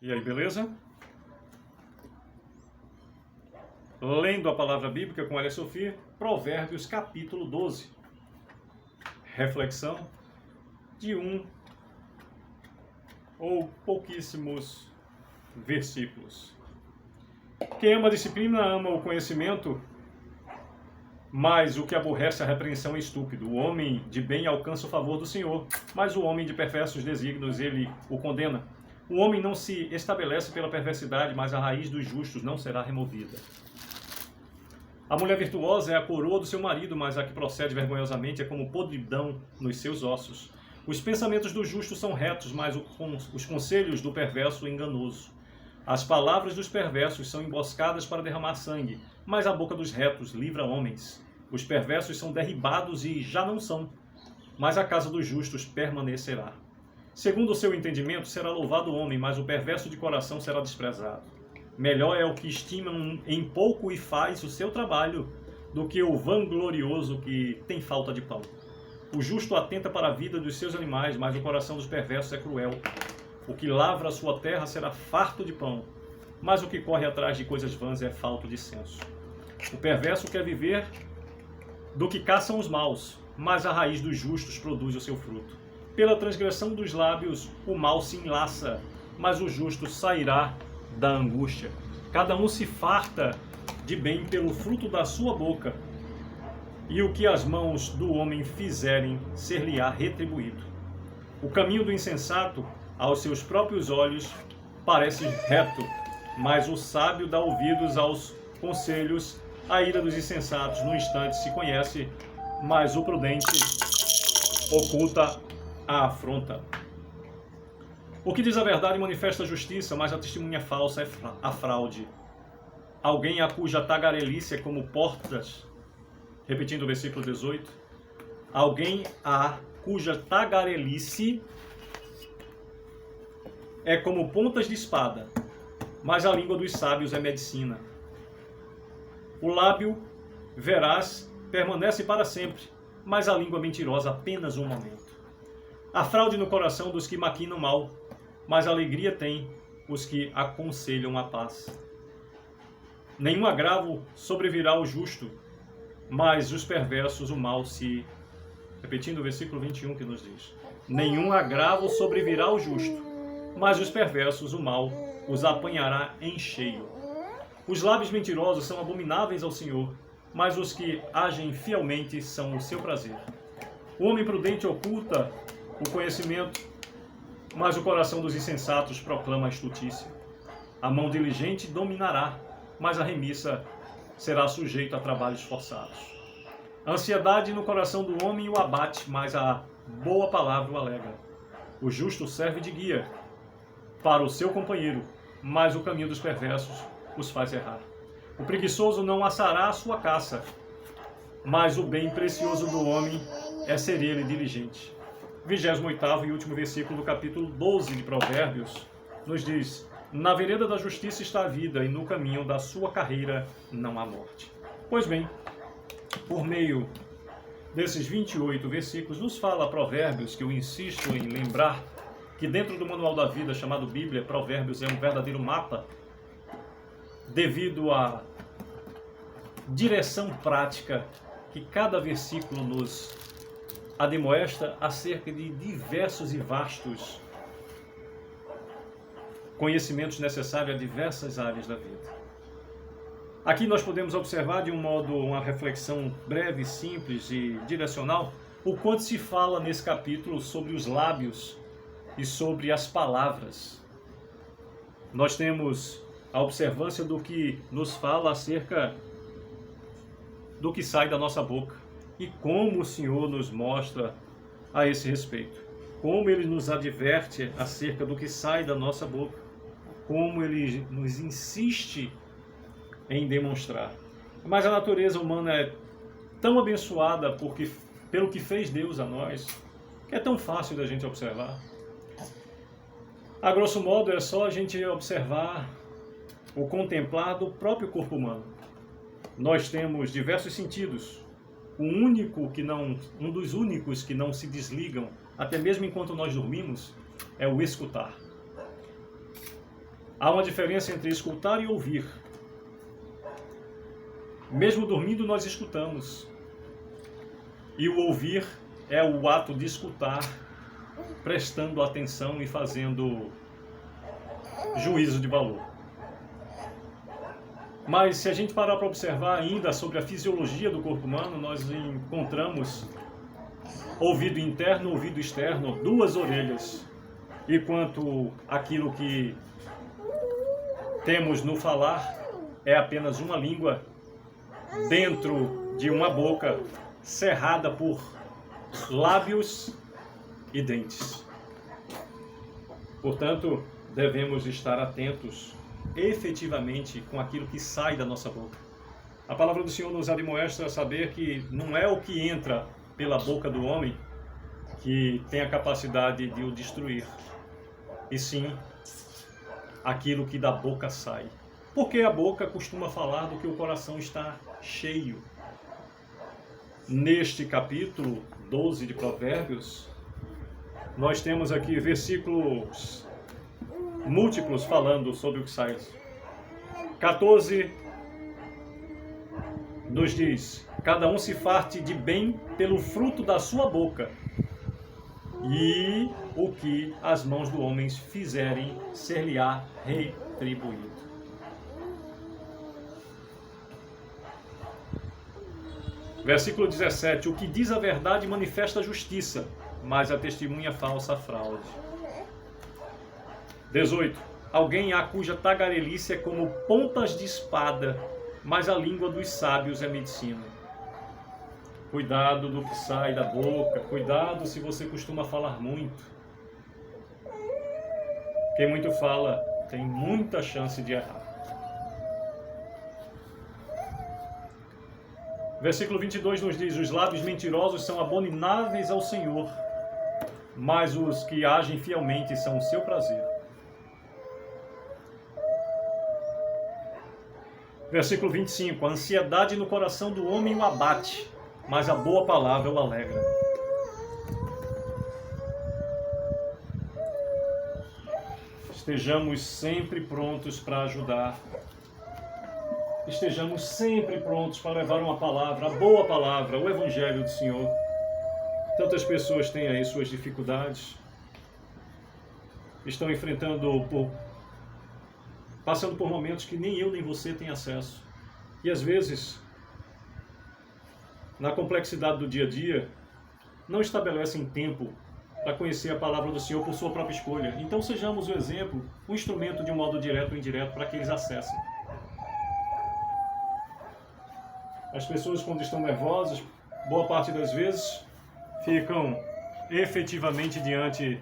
E aí, beleza? Lendo a palavra bíblica com Elia Sofia, Provérbios capítulo 12. Reflexão de um ou pouquíssimos versículos. Quem ama a disciplina ama o conhecimento, mas o que aborrece a repreensão é estúpido. O homem de bem alcança o favor do Senhor, mas o homem de perversos desígnios ele o condena. O homem não se estabelece pela perversidade, mas a raiz dos justos não será removida. A mulher virtuosa é a coroa do seu marido, mas a que procede vergonhosamente é como podridão nos seus ossos. Os pensamentos do justo são retos, mas os conselhos do perverso enganoso. As palavras dos perversos são emboscadas para derramar sangue, mas a boca dos retos livra homens. Os perversos são derribados e já não são, mas a casa dos justos permanecerá. Segundo o seu entendimento, será louvado o homem, mas o perverso de coração será desprezado. Melhor é o que estima em pouco e faz o seu trabalho, do que o vanglorioso que tem falta de pão. O justo atenta para a vida dos seus animais, mas o coração dos perversos é cruel. O que lavra a sua terra será farto de pão, mas o que corre atrás de coisas vãs é falto de senso. O perverso quer viver do que caçam os maus, mas a raiz dos justos produz o seu fruto. Pela transgressão dos lábios, o mal se enlaça, mas o justo sairá da angústia. Cada um se farta de bem pelo fruto da sua boca, e o que as mãos do homem fizerem ser-lhe-á retribuído. O caminho do insensato, aos seus próprios olhos, parece reto, mas o sábio dá ouvidos aos conselhos. A ira dos insensatos no instante se conhece, mas o prudente oculta a afronta. O que diz a verdade manifesta a justiça, mas a testemunha falsa é a fraude. Alguém a cuja tagarelice é como portas, repetindo o versículo 18, alguém a cuja tagarelice é como pontas de espada, mas a língua dos sábios é medicina. O lábio veraz permanece para sempre, mas a língua mentirosa apenas um momento. Há fraude no coração dos que maquinam mal, mas alegria tem os que aconselham a paz. Nenhum agravo sobrevirá ao justo, mas os perversos o mal se... Repetindo o versículo 21 que nos diz. Nenhum agravo sobrevirá ao justo, mas os perversos o mal os apanhará em cheio. Os lábios mentirosos são abomináveis ao Senhor, mas os que agem fielmente são o seu prazer. O homem prudente oculta o conhecimento, mas o coração dos insensatos proclama a estutícia. A mão diligente dominará, mas a remissa será sujeita a trabalhos forçados. A ansiedade no coração do homem o abate, mas a boa palavra o alegra. O justo serve de guia para o seu companheiro, mas o caminho dos perversos os faz errar. O preguiçoso não assará a sua caça, mas o bem precioso do homem é ser ele diligente. 28º e último versículo do capítulo 12 de Provérbios nos diz: na vereda da justiça está a vida, e no caminho da sua carreira não há morte. Pois bem, por meio desses 28 versículos, nos fala Provérbios, que eu insisto em lembrar que dentro do manual da vida chamado Bíblia, Provérbios é um verdadeiro mapa, devido à direção prática que cada versículo nos admoesta acerca de diversos e vastos conhecimentos necessários a diversas áreas da vida. Aqui nós podemos observar de um modo, uma reflexão breve, simples e direcional, o quanto se fala nesse capítulo sobre os lábios e sobre as palavras. Nós temos a observância do que nos fala acerca do que sai da nossa boca e como o Senhor nos mostra a esse respeito. Como Ele nos adverte acerca do que sai da nossa boca. Como Ele nos insiste em demonstrar. Mas a natureza humana é tão abençoada pelo que fez Deus a nós, que é tão fácil da gente observar. A grosso modo, é só a gente observar o contemplar do próprio corpo humano. Nós temos diversos sentidos. Um dos únicos que não se desligam, até mesmo enquanto nós dormimos, é o escutar. Há uma diferença entre escutar e ouvir. Mesmo dormindo, nós escutamos. E o ouvir é o ato de escutar, prestando atenção e fazendo juízo de valor. Mas se a gente parar para observar ainda sobre a fisiologia do corpo humano, nós encontramos ouvido interno, ouvido externo, duas orelhas. E quanto aquilo que temos no falar é apenas uma língua dentro de uma boca cerrada por lábios e dentes. Portanto, devemos estar atentos efetivamente com aquilo que sai da nossa boca. A palavra do Senhor nos admoesta a saber que não é o que entra pela boca do homem que tem a capacidade de o destruir, e sim aquilo que da boca sai. Porque a boca costuma falar do que o coração está cheio. Neste capítulo 12 de Provérbios, nós temos aqui versículos múltiplos falando sobre o que sai. 14 nos diz: cada um se farte de bem pelo fruto da sua boca, e o que as mãos do homem fizerem ser-lhe-á retribuído. Versículo 17: o que diz a verdade manifesta a justiça, mas a testemunha falsa a fraude. 18: alguém há cuja tagarelice é como pontas de espada, mas a língua dos sábios é medicina. Cuidado do que sai da boca, cuidado se você costuma falar muito. Quem muito fala tem muita chance de errar. Versículo 22 nos diz: os lábios mentirosos são abomináveis ao Senhor, mas os que agem fielmente são o seu prazer. Versículo 25: a ansiedade no coração do homem o abate, mas a boa palavra o alegra. Estejamos sempre prontos para ajudar. Estejamos sempre prontos para levar uma palavra, a boa palavra, o Evangelho do Senhor. Tantas pessoas têm aí suas dificuldades, estão passando por momentos que nem eu nem você tem acesso. E às vezes, na complexidade do dia a dia, não estabelecem tempo para conhecer a palavra do Senhor por sua própria escolha. Então sejamos o exemplo, o instrumento de um modo direto ou indireto para que eles acessem. As pessoas, quando estão nervosas, boa parte das vezes, ficam efetivamente diante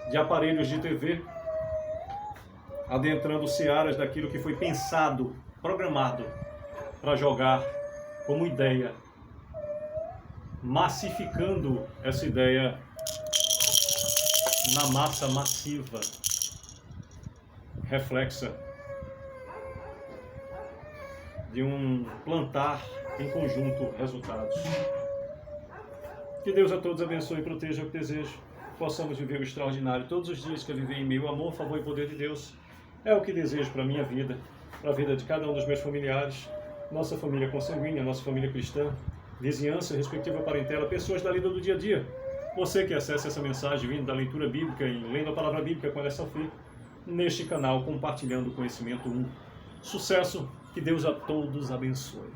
de aparelhos de TV, adentrando searas daquilo que foi pensado, programado para jogar como ideia, massificando essa ideia na massa massiva, reflexa de um plantar em conjunto resultados. Que Deus a todos abençoe e proteja o que desejo. Possamos viver o extraordinário todos os dias que eu viver em meio ao amor, favor e poder de Deus. É o que desejo para a minha vida, para a vida de cada um dos meus familiares, nossa família consanguínea, nossa família cristã, vizinhança, respectiva parentela, pessoas da lida do dia a dia. Você que acessa essa mensagem vindo da leitura bíblica e lendo a palavra bíblica com essa fé, neste canal compartilhando o conhecimento. Sucesso, que Deus a todos abençoe.